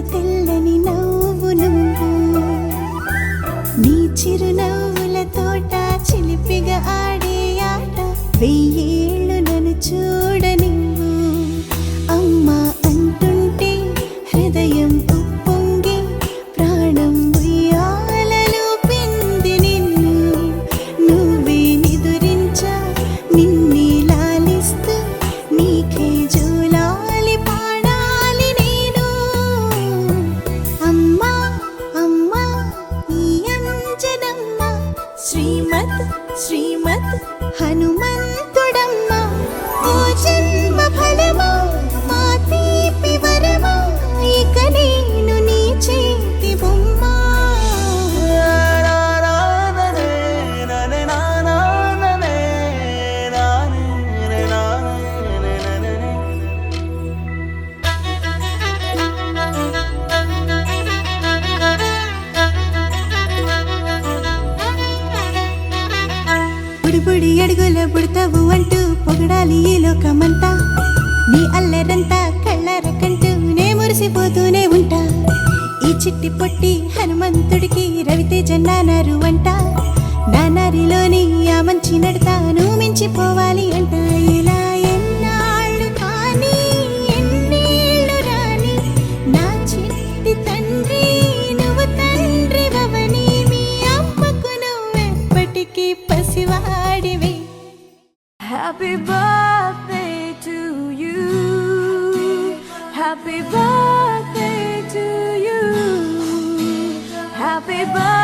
తెల్లని నవ్వు నువ్వు నీ చిరునవ్వుల తోట చిలిపిగా ఆడే ఆట వెయ్యేళ్ళు నన్ను చూడనివ్వు అమ్మా అంటుంటే హృదయం ఉప్పొంగి ప్రాణం ఉయ్యాలలో పింది నిన్ను నువ్వే నిదురించా నిన్నే లాలిస్తూ నీకే జోలాలి పాడాలి నేను అమ్మా అమ్మా ఈ అంజనమ్మ శ్రీమత్ శ్రీమత్ హనుమంతుడమ్మ ఓ జన్మ ఫలమా మా తీపి వరమా ఇక నేను నీ చేతి బొమ్మ బుడి అడుగుల పుడతావు అంటూ పొగడాలి ఈ లోకమంతా నీ అల్లరంతా కళ్ళరకంటూ నే మురిసిపోతూనే ఉంటా ఈ చిట్టి పొట్టి హనుమంతుడికి రవితేజ నానారు అంట నానారిలోని ఆ మంచి నడతాను మించిపోవాలి అంట ఇలా ఎన్నాళ్ళు కానీ ఎన్నేళ్ళు రాని నా చిట్టి తండ్రి నువ్వు తండ్రి వవని మీ అమ్మకు నువ్వెప్పటికీ పసివాడివి Happy birthday to you. Happy birthday to you. Happy birthday.